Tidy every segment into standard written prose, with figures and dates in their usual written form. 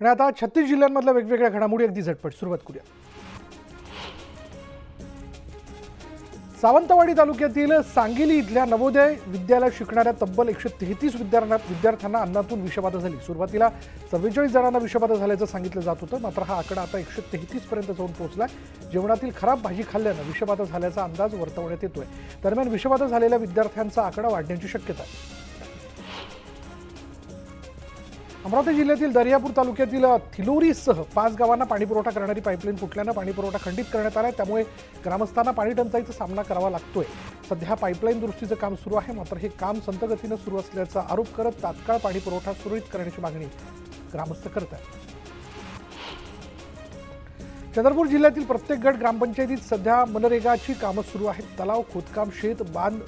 आणि आता 36 जिल्ह्यांमधल्या वेगवेगळ्या घडामोडी अगदी झटपट सुरुवात करूया। सावंतवाडी तालुक्यातील सांगिली इथल्या नवोदय विद्यालयात शिकणाऱ्या तब्बल 133 विद्यार्थ्यांना अन्नातून विषबाधा झाली। सुरुवातीला 44 जणांना विषबाधा झाल्याचं सांगितलं जात होतं, मात्र हा आकडा आता 133 पर्यंत जाऊन पोहोचला। जेवणातील खराब भाजी खाल्ल्यानं विषबाधा झाल्याचा अंदाज वर्तवण्यात येतोय। दरम्यान विषबाधा झालेल्या विद्यार्थ्यांचा आकडा वाढण्याची शक्यता आहे। अमरावती जिल्ह्यातील दर्यापूर तालुक्यातील थिलोरीसह 5 गावांना पाणीपुरवठा करणारी पाईपलाईन फुटल्यानं पाणीपुरवठा खंडित करण्यात आला। त्यामुळे ग्रामस्थांना पाणी टंचाईचा सामना करावा लागतोय। सध्या पाईपलाईन दुरुस्तीचं काम सुरू आहे, मात्र हे काम संथ गतीनं सुरू असल्याचा आरोप करत तात्काळ पाणीपुरवठा सुरळीत करण्याची मागणी ग्रामस्थ करत आहेत। चंद्रपूर जिल्ह्यातील प्रत्येक गट ग्रामपंचायतीत सध्या मनरेगाची कामं सुरू आहेत। तलाव खोदकाम, शेत बांध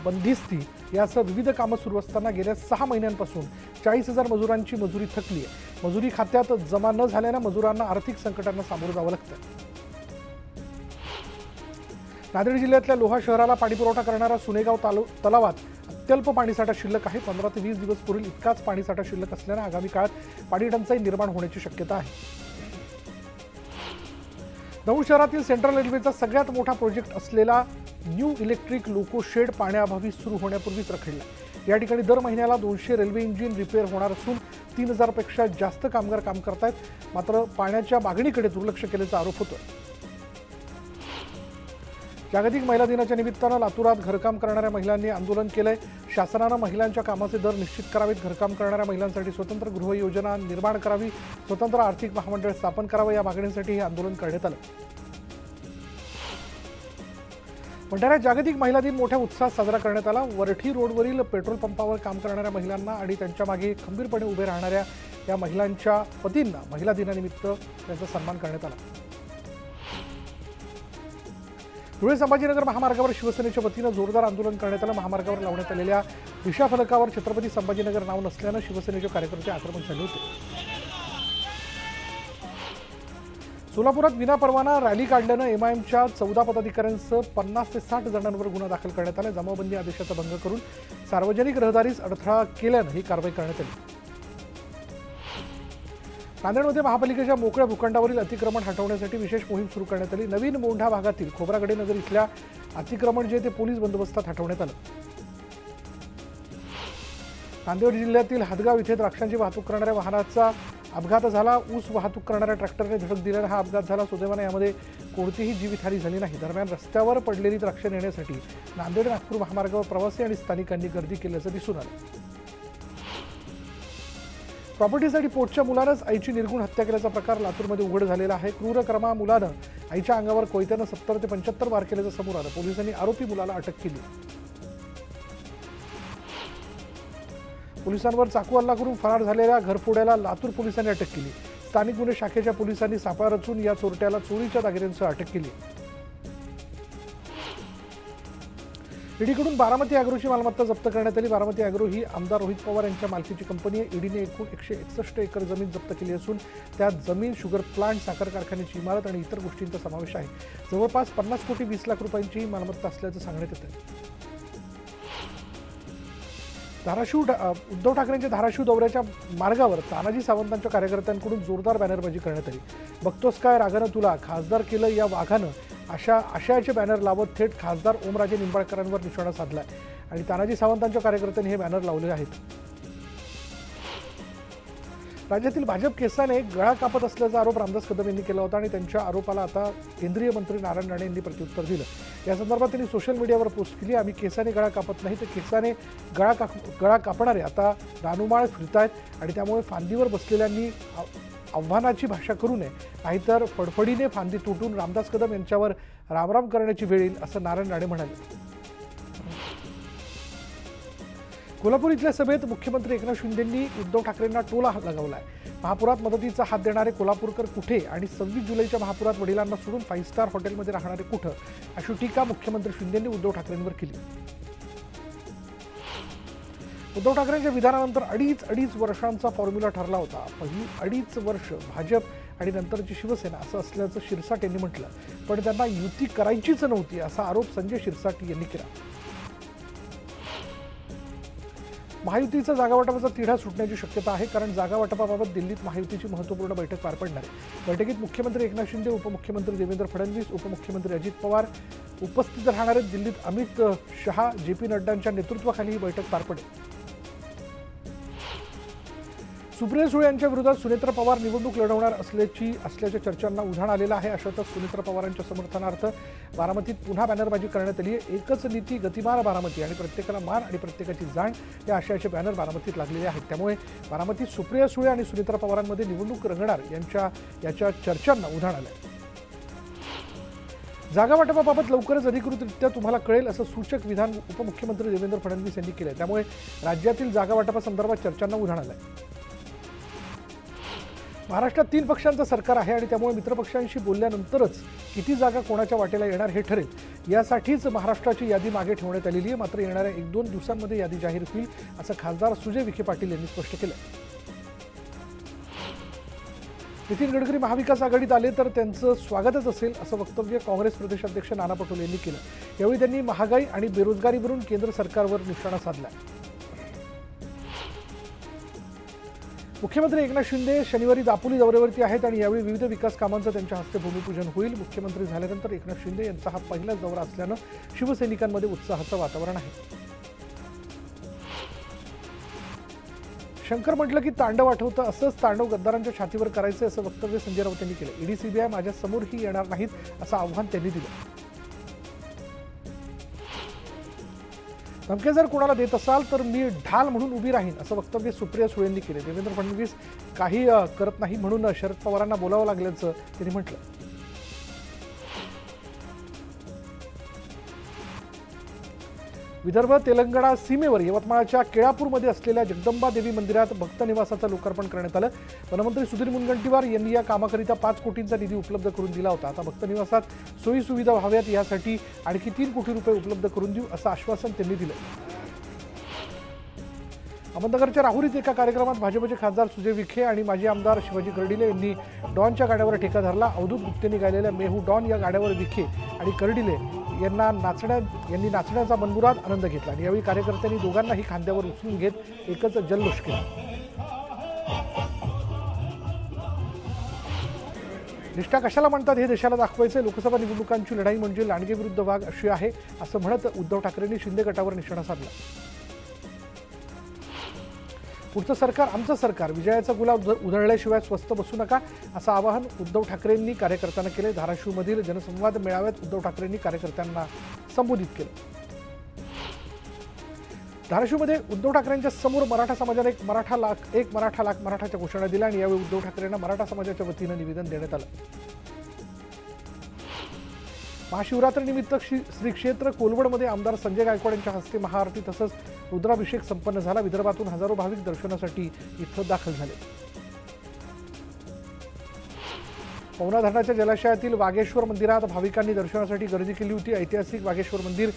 बंदिस्ती यासह विविध कामं सुरू असताना गेल्या 6 महिन्यांपासून 40,000 मजुरांची मजुरी थकली आहे। मजुरी खात्यात जमा न झाल्यानं मजुरांना आर्थिक संकटांना सामोरं जावं लागतं। नांदेड जिल्ह्यातल्या लोहा शहराला पाणीपुरवठा करणारा सुनेगाव तलावात अत्यल्प पाणीसाठा शिल्लक आहे। 15 ते 20 दिवस पुढील इतकाच पाणीसाठा शिल्लक असल्यानं आगामी काळात पाणी टंचाई निर्माण होण्याची शक्यता आहे। दौंड शहरातील सेंट्रल रेल्वेचा सगळ्यात मोठा प्रोजेक्ट असलेला न्यू इलेक्ट्रिक लोको शेड पाण्याअभावी सुरू होण्यापूर्वीच रखडला। या ठिकाणी दर महिन्याला 200 रेल्वे इंजिन रिपेअर होणार असून 3000 पेक्षा जास्त कामगार काम करतायत, मात्र पाण्याच्या मागणीकडे दुर्लक्ष केल्याचा आरोप होतोय। जागतिक महिला दिनाच्या निमित्तानं लातूरात घरकाम करणाऱ्या महिलांनी आंदोलन केलंय। शासनानं महिलांच्या कामाचे दर निश्चित करावेत, घरकाम करणाऱ्या महिलांसाठी स्वतंत्र गृह योजना निर्माण करावी, स्वतंत्र आर्थिक महामंडळ स्थापन करावं, या मागणीसाठी हे आंदोलन करण्यात आलं। भंडाऱ्यात जागतिक महिला दिन मोठ्या उत्साहात साजरा करण्यात आला। वरठी रोडवरील पेट्रोल पंपावर काम करणाऱ्या महिलांना आणि त्यांच्या मागे खंबीरपणे उभे राहणाऱ्या या महिलांच्या पतींना महिला दिनानिमित्त त्यांचा सन्मान करण्यात आला। धुळे संभाजीनगर महामार्गावर शिवसेनेच्या वतीनं जोरदार आंदोलन करण्यात आलं। महामार्गावर लावण्यात आलेल्या दिशाफलकावर छत्रपती संभाजीनगर नाव नसल्यानं शिवसेनेचे कार्यकर्ते आक्रमक झाले होते। सोलापुरात विनापरवाना रॅली काढल्यानं एमआयएमच्या 14 पदाधिकाऱ्यांसह 50 ते 60 जणांवर गुन्हा दाखल करण्यात आला। जमावबंदी आदेशाचा भंग करून सार्वजनिक रहदारीस अडथळा केल्यानं ही कारवाई करण्यात आली। नांदेडमध्ये महापालिकेच्या मोकळ्या भूखंडावरील अतिक्रमण हटवण्यासाठी विशेष मोहीम सुरू करण्यात आली। नवीन मोंढा भागातील खोब्रागडे नगर इथल्या अतिक्रमण जे ते पोलीस बंदोबस्तात हटवण्यात आलं। नांदेड जिल्ह्यातील हदगाव इथे द्राक्षांची वाहतूक करणाऱ्या वाहनाचा अपघात झाला। ऊस वाहतूक करणाऱ्या ट्रॅक्टरने धडक दिल्यानं हा अपघात झाला। सुदैवाने यामध्ये कोणतीही जीवितहानी झाली नाही। दरम्यान रस्त्यावर पडलेली द्राक्ष नेण्यासाठी नांदेड नागपूर महामार्गावर प्रवासी आणि स्थानिकांनी गर्दी केल्याचं दिसून आलं। प्रॉपर्टीसाठी पोटच्या मुलानंच आईची निर्गुण हत्या केल्याचा प्रकार लातूरमध्ये उघड झालेला आहे। क्रूरकर्मा मुलानं आईच्या अंगावर कोयत्यानं 70 ते 75 वार केल्याचं समोर आलं। पोलिसांनी आरोपी मुलाला अटक केली। पोलिसांवर चाकू हल्ला करून फरार झालेल्या घरफोड्याला लातूर पोलिसांनी अटक केली। स्थानिक गुन्हे शाखेच्या पोलिसांनी सापळा रचून या चोरट्याला चोरीच्या दागिन्यांसह अटक केली। ईडीकडून बारामती अॅग्रोची मालमत्ता जप्त करण्यात आली। बारामती अॅग्रो ही आमदार रोहित पवार यांच्या मालकीची कंपनी आहे। ईडीने एकूण 161 एकर जमीन जप्त केली असून त्यात जमीन, शुगर प्लांट, साखर कारखान्याची इमारत आणि इतर गोष्टींचा समावेश आहे। जवळपास 50 कोटी 20 लाख रुपयांची ही मालमत्ता असल्याचं सांगण्यात येतं। उद्धव ठाकरेंच्या धाराशिव दौऱ्याच्या मार्गावर तानाजी सावंतांच्या कार्यकर्त्यांकडून जोरदार बॅनरबाजी करण्यात आली। बघतोस काय रागानं तुला, खासदार केलं या वाघानं, अशा आशयाचे बॅनर लावत थेट खासदार ओमराजे निंबाळकरांवर निशाणा साधलाय आणि तानाजी सावंतांच्या कार्यकर्त्यांनी हे बॅनर लावले आहेत। राज्यातील भाजप केसाने गळा कापत असल्याचा आरोप रामदास कदम यांनी केला होता आणि त्यांच्या आरोपाला आता केंद्रीय मंत्री नारायण राणे यांनी प्रत्युत्तर दिलं। या संदर्भात त्यांनी सोशल मीडियावर पोस्ट केली, आम्ही केसाने गळा कापत नाही तर केसाने गळा कापणारे आता रानुमाळ फिरतायत आणि त्यामुळे फांदीवर बसलेल्यांनी आव्हानाची भाषा करू नये, नाहीतर फडफडीने फांदी तुटून रामदास कदम यांच्यावर रामराम करण्याची वेळ येईल, असं नारायण राणे म्हणाले। कोल्हापूर इथल्या सभेत मुख्यमंत्री एकनाथ शिंदेंनी उद्धव ठाकरेंना टोला लगावलाय। महापुरात मदतीचा हात देणारे कोल्हापूरकर कुठे आणि 26 जुलैच्या महापुरात वडिलांना सोडून 5 स्टार हॉटेलमध्ये राहणारे कुठं, अशी टीका मुख्यमंत्री शिंदेंनी उद्धव ठाकरेंवर केली। उद्धव ठाकरेंच्या विधानानंतर अडीच वर्षांचा फॉर्म्युला ठरला होता। पहिली 2.5 वर्ष भाजप आणि नंतरची शिवसेना असं असल्याचं शिरसाट यांनी म्हटलं, पण त्यांना युती करायचीच नव्हती असा आरोप संजय शिरसाट यांनी केला। महायुतीचा जागावाटपाचा तिढा सुटण्याची शक्यता आहे, कारण जागावाटपाबाबत दिल्लीत महायुतीची महत्त्वपूर्ण बैठक पार पडणार आहे। बैठकीत मुख्यमंत्री एकनाथ शिंदे, उपमुख्यमंत्री देवेंद्र फडणवीस, उपमुख्यमंत्री अजित पवार उपस्थित राहणार आहेत। दिल्लीत अमित शहा, JP नड्डांच्या नेतृत्वाखाली ही बैठक पार पडेल। सुप्रिया सुळे यांच्या विरोधात सुनेत्रा पवार निवडणूक लढवणार असल्याच्या चर्चांना उधाण आलेलं आहे। अशातच सुनेत्रा पवारांच्या समर्थनार्थ बारामतीत पुन्हा बॅनरबाजी करण्यात आली आहे। एकच नीती, गतिमान बारामती आणि प्रत्येकाला मान आणि प्रत्येकाची जाण या आशयाचे बॅनर बारामतीत लागलेले आहेत। त्यामुळे बारामतीत सुप्रिया सुळे आणि सुनेत्रा पवारांमध्ये निवडणूक रंगणार याच्या चर्चांना उधाण आलं आहे। जागावाटपाबाबत लवकरच अधिकृतरित्या तुम्हाला कळेल असं सूचक विधान उपमुख्यमंत्री देवेंद्र फडणवीस यांनी केलं। त्यामुळे राज्यातील जागावाटपासंदर्भात चर्चांना उधाण आलं आहे। महाराष्ट्रात 3 पक्षांचं सरकार आहे आणि त्यामुळे मित्रपक्षांशी बोलल्यानंतरच किती जागा कोणाच्या वाटेला येणार हे ठरेल। यासाठीच महाराष्ट्राची यादी मागे ठेवण्यात आलेली आहे। मात्र येणाऱ्या 1-2 दिवसांमध्ये यादी जाहीर होईल असं खासदार सुजय विखे पाटील यांनी स्पष्ट केलं। नितीन गडकरी महाविकास आघाडीत आले तर त्यांचं स्वागतच असेल असं वक्तव्य काँग्रेस प्रदेशाध्यक्ष नाना पटोले यांनी केलं। यावेळी त्यांनी महागाई आणि बेरोजगारीवरून केंद्र सरकारवर निशाणा साधला। मुख्यमंत्री एकनाथ शिंदे शनिवारी दापोली दौऱ्यावरती आहेत आणि यावेळी विविध विकास कामांचं त्यांच्या हस्ते भूमिपूजन होईल। मुख्यमंत्री झाल्यानंतर एकनाथ शिंदे यांचा हा पहिलाच दौरा असल्यानं शिवसैनिकांमध्ये उत्साहाचं वातावरण आहे। शंकर म्हटलं की तांडव आठवतं, असंच तांडव गद्दारांच्या छातीवर करायचं असं वक्तव्य संजय राऊत यांनी केलं। ईडी CBI माझ्या समोरही येणार नाहीत असं आव्हान त्यांनी दिलं। धमके जर कोणाला देत असाल तर मी ढाल म्हणून उभी राहीन असं वक्तव्य सुप्रिया सुळेंनी केले। देवेंद्र फडणवीस काही करत नाही म्हणून शरद पवारांना बोलावं लागल्याचं त्यांनी म्हटलं। विदर्भ तेलंगणा सीमेवर यवतमाळच्या केळापूरमध्ये असलेल्या जगदंबा देवी मंदिरात भक्त निवासाचं लोकार्पण करण्यात आलं। वनमंत्री सुधीर मुनगंटीवार यांनी या कामाकरिता 5 कोटींचा निधी उपलब्ध करून दिला होता। आता भक्त निवासात सोयी सुविधा व्हाव्यात यासाठी आणखी 3 कोटी रुपये उपलब्ध करून देऊ असं आश्वासन त्यांनी दिलं। अहमदनगरच्या राहुरीत एका कार्यक्रमात भाजपचे खासदार सुजय विखे आणि माजी आमदार शिवाजी कर्डिले यांनी डॉनच्या गाड्यावर ठेका धरला। अवधूत गुप्तेंनी गायलेल्या मेहू डॉन या गाड्यावर विखे आणि कर्डिले यांनी नाचण्याचा मनमुराद आनंद घेतला आणि यावेळी कार्यकर्त्यांनी दोघांनाही खांद्यावर उचलून घेत एकच जल्लोष केला। निष्ठा कशाला म्हणतात हे देशाला दाखवायचे। लोकसभा निवडणुकांची लढाई म्हणजे लांडगे विरुद्ध वाघ अशी आहे असं म्हणत उद्धव ठाकरेंनी शिंदे गटावर निशाणा साधला। पुढचं सरकार आमचं सरकार, विजयाचा गुलाब उधळल्याशिवाय स्वस्थ बसू नका असं आवाहन उद्धव ठाकरेंनी कार्यकर्त्यांना केले। धाराशिवमधील जनसंवाद मेळाव्यात उद्धव ठाकरेंनी कार्यकर्त्यांना संबोधित केलं। धाराशिवमध्ये उद्धव ठाकरेंच्या समोर मराठा समाजाने एक मराठा लाख मराठाच्या घोषणा दिल्या आणि यावेळी उद्धव ठाकरेंना मराठा समाजाच्या वतीनं निवेदन देण्यात आलं। महाशिवरात्रीनिमित्त श्री क्षेत्र कोलवडमध्ये आमदार संजय गायकवाड यांच्या हस्ते महाआरती तसंच रुद्राभिषेक संपन्न झाला। विदर्भातून हजारो भाविक दर्शनासाठी इथं दाखल झाले। पवना धरणाच्या जलाशयातील वाघेश्वर मंदिरात भाविकांनी दर्शनासाठी गर्दी केली होती। ऐतिहासिक वाघेश्वर मंदिर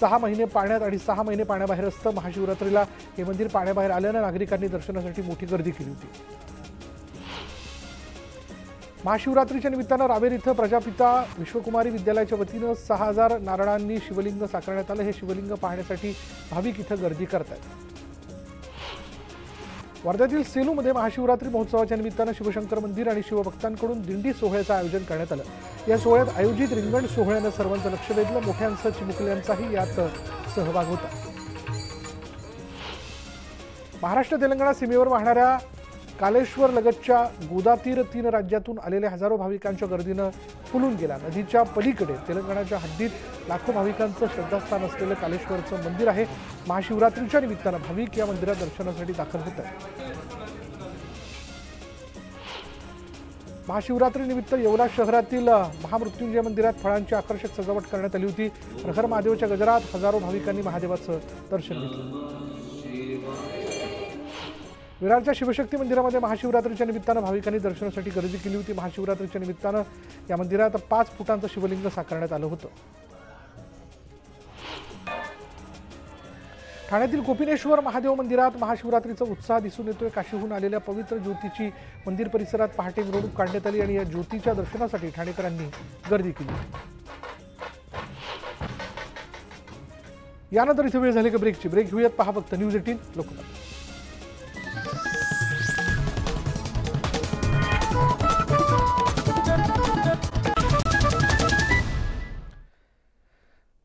6 महिने पाण्यात आणि 6 महिने पाण्याबाहेर असतं। महाशिवरात्रीला हे मंदिर पाण्याबाहेर आल्यानं नागरिकांनी दर्शनासाठी मोठी गर्दी केली होती। महाशिवरात्रीच्या निमित्तानं रावेर इथं प्रजापिता विश्वकुमारी विद्यालयाच्या वतीनं 6000 नारळांनी शिवलिंग साकारण्यात आलं। हे शिवलिंग पाहण्यासाठी भाविक इथं गर्दी करतात। वर्ध्यातील सेलूमध्ये महाशिवरात्री महोत्सवाच्या निमित्तानं शिवशंकर मंदिर आणि शिवभक्तांकडून दिंडी सोहळ्याचं आयोजन करण्यात आलं। या सोहळ्यात आयोजित रिंगण सोहळ्यानं सर्वांचं लक्ष वेधलं। मोठ्यांसह चिमुकल्यांचाही यात सहभाग होता। महाराष्ट्र तेलंगणा सीमेवर वाहणाऱ्या कालेश्वर लगतच्या गोदातीर 3 राज्यातून आलेल्या हजारो भाविकांच्या गर्दीनं फुलून गेला। नदीच्या पलीकडे तेलंगणाच्या हद्दीत लाखो भाविकांचं श्रद्धास्थान असलेलं कालेश्वरचं मंदिर आहे। महाशिवरात्रीच्या निमित्तानं भाविक या मंदिरात दर्शनासाठी दाखल होत आहेत। महाशिवरात्रीनिमित्त येवला शहरातील महामृत्युंजय मंदिरात फळांची आकर्षक सजावट करण्यात आली होती। हर महादेवच्या गजरात हजारो भाविकांनी महादेवाचं दर्शन घेतलं। विरारच्या शिवशक्ती मंदिरामध्ये महाशिवरात्रीच्या निमित्तानं भाविकांनी दर्शनासाठी गर्दी केली होती। महाशिवरात्रीच्या निमित्तानं या मंदिरात 5 फुटांचं शिवलिंग साकारण्यात आलं होतं। ठाण्यातील गोपिनेश्वर महादेव मंदिरात महाशिवरात्रीचा उत्साह दिसून येतोय। काशीहून आलेल्या पवित्र ज्योतीची मंदिर परिसरात पहाटे मिरवणूक काढण्यात आली आणि या ज्योतीच्या दर्शनासाठी ठाणेकरांनी गर्दी केली। यानंतर इथे वेळ झाली का ब्रेकची. ब्रेक घेऊयात. पहा फक्त न्यूज 18 लोकमत.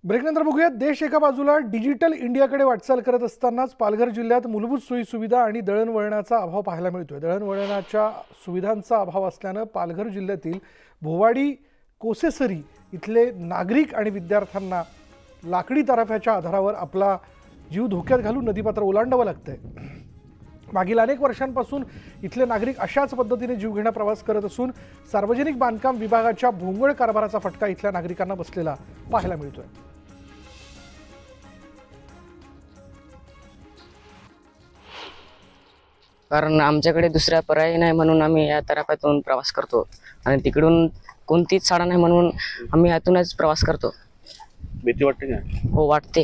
ब्रेकनंतर बघूयात. देश एका बाजूला डिजिटल इंडियाकडे वाटचाल करत असतानाच पालघर जिल्ह्यात मूलभूत सोयी सुविधा आणि दळणवळणाचा अभाव पाहायला मिळतोय. दळणवळणाच्या सुविधांचा अभाव असल्यानं पालघर जिल्ह्यातील भोवाडी कोसेसरी इथले नागरिक आणि विद्यार्थ्यांना लाकडी तराफ्याच्या आधारावर आपला जीव धोक्यात घालून नदीपात्र ओलांडावं लागतंय. मागील अनेक वर्षांपासून इथले नागरिक अशाच पद्धतीने जीवघेणा प्रवास करत असून सार्वजनिक बांधकाम विभागाच्या भोंगळ कारभाराचा फटका इथल्या नागरिकांना बसलेला पाहायला मिळतोय. कारण आमच्याकडे दुसरा पर्याय नाही म्हणून आम्ही या तराफ्यातून प्रवास करतो आणि तिकडून कोणतीच शाळा नाही म्हणून आम्ही यातूनच प्रवास करतो. भीती वाटते का? हो वाटते.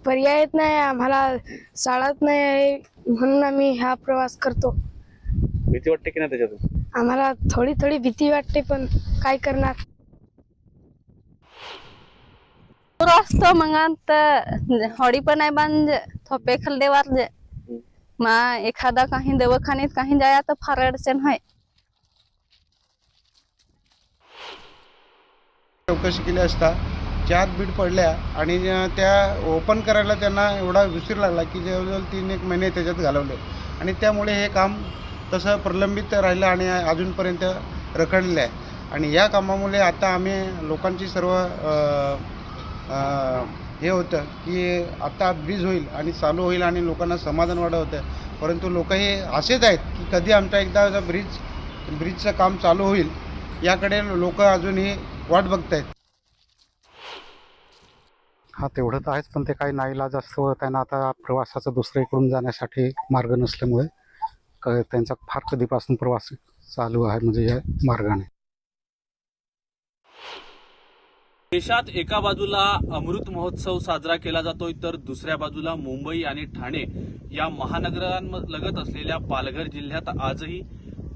पर्याय नाही, आम्हाला शाळाच नाही आहे म्हणून आम्ही हा प्रवास करतो. भीती वाटते की नाही त्याच्यातून? आम्हाला थोडी थोडी भीती वाटते, पण काय करणार. असतो मग हॉडी पण आहे बांध थोपे खाल्ले वारजे मा एखादा काही दवाखान्यात काही जाया तर फार अडचण आहे. चौकशी केली असता 4 बीट पडल्या आणि त्या ओपन करायला त्यांना एवढा उशीर लागला की जवळजवळ 3-1 महिने त्याच्यात घालवले आणि त्यामुळे हे काम तसं प्रलंबित राहिलं आणि अजूनपर्यंत रखडलेलं आहे. आणि या कामामुळे आता आम्ही लोकांची सर्व हे होतं की आता ब्रिज होईल आणि चालू होईल आणि लोकांना समाधान वाटत होतं. परंतु लोक हे असेच आहेत की कधी आमचा एकदा ब्रिजचं काम चालू होईल याकडे लोक अजूनही वाट बघत आहेत. हा तेवढं तर आहेच, पण ते काही नाईलाज असतो. त्यांना आता प्रवासाचं दुसरीकडून जाण्यासाठी मार्ग नसल्यामुळे त्यांचा फार कधीपासून प्रवास चालू आहे म्हणजे या मार्गाने. देशात एका बाजूला अमृत महोत्सव साजरा केला जातोय तर दुसऱ्या बाजूला मुंबई आणि ठाणे या महानगरांलगत असलेल्या पालघर जिल्ह्यात आजही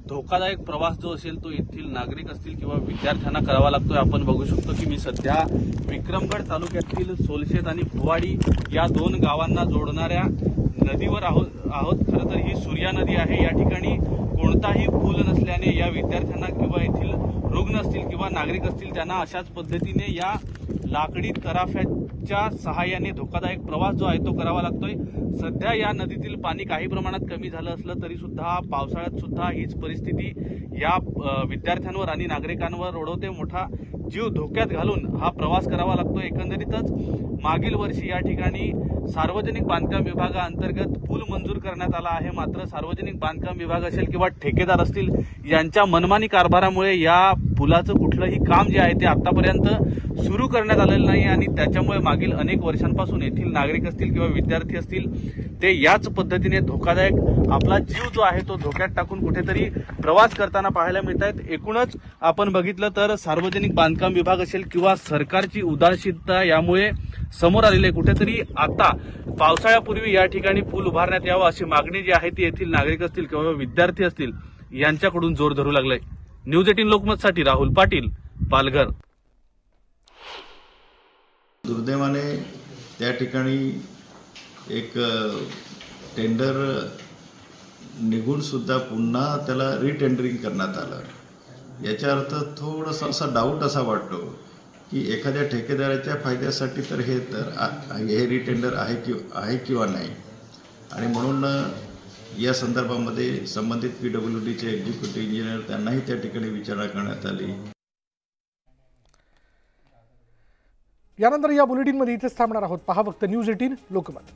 धोकादायक प्रवास जो असेल तो येथील नागरिक असतील किंवा विद्यार्थ्यांना करावा लागतोय. आपण बघू शकतो की मी सध्या विक्रमगड तालुक्यातील सोलशेत आणि भुवाडी या 2 गावांना जोडणाऱ्या नदीवर आहोत. खरं तर ही सूर्या नदी आहे. या ठिकाणी कोणताही पूल नसल्याने या विद्यार्थ्यांना किंवा येथील रुग्ण असतील किंवा नागरिक असतील त्यांना अशाच पद्धतीने या लाकडी तराफ्याच्या सहाय्याने धोकादायक प्रवास जो आहे तो करावा लागतोय. सध्या या नदीतील पाणी काही प्रमाणात कमी झालं असलं तरी सुद्धा पावसाळ्यात सुद्धा हीच परिस्थिती या विद्यार्थ्यांवर आणि नागरिकांवर ओढवते. मोठा जीव धोक्यात घालून हा प्रवास करावा लागतो. एकंदरीतच मागील वर्षी या ठिकाणी सार्वजनिक बांधकाम विभागाअंतर्गत पूल मंजूर करण्यात आला आहे. मात्र सार्वजनिक बांधकाम विभाग असेल किंवा ठेकेदार असतील यांच्या मनमानी कारभारामुळे या पुलाचं कुठलंही काम जे आहे ते आतापर्यंत सुरू करण्यात आलेलं नाही आणि त्याच्यामुळे मागील अनेक वर्षांपासून येथील नागरिक असतील किंवा विद्यार्थी असतील ते याच पद्धतीने धोकादायक आपला जीव जो आहे तो धोक्यात टाकून कुठेतरी प्रवास करताना पाहायला मिळत आहेत. एकूणच आपण बघितलं तर सार्वजनिक बांधकाम विभाग असेल किंवा सरकारची उदासीनता यामुळे समोर आलेले कुठेतरी आता पावसाळ्यापूर्वी या ठिकाणी पूल उभारण्यात यावा अशी मागणी जी आहे ती येथील नागरिक असतील किंवा विद्यार्थी असतील यांच्याकडून जोर धरू लागलाय. न्यूज 18 लोकमतसाठी राहुल पाटील, पालघर. दुर्दैवाने त्या ठिकाणी एक टेंडर निघून सुद्धा पुन्हा त्याला रिटेंडरिंग करण्यात आलं. याचा अर्थ थोडासा असा डाऊट असा वाटतो की एखाद्या ठेकेदाराच्या फायद्यासाठी तर हे रिटेंडर आहे किंवा नाही. आणि म्हणून या संदर्भामध्ये संबंधित PWDचे एक्झिक्युटिव्ह इंजिनियर त्यांनाही त्या ठिकाणी विचारणा करण्यात आली. यानंतर या बुलेटिनमध्ये इथेच थांबणार आहोत. पहा फक्त न्यूज 18 लोकमत.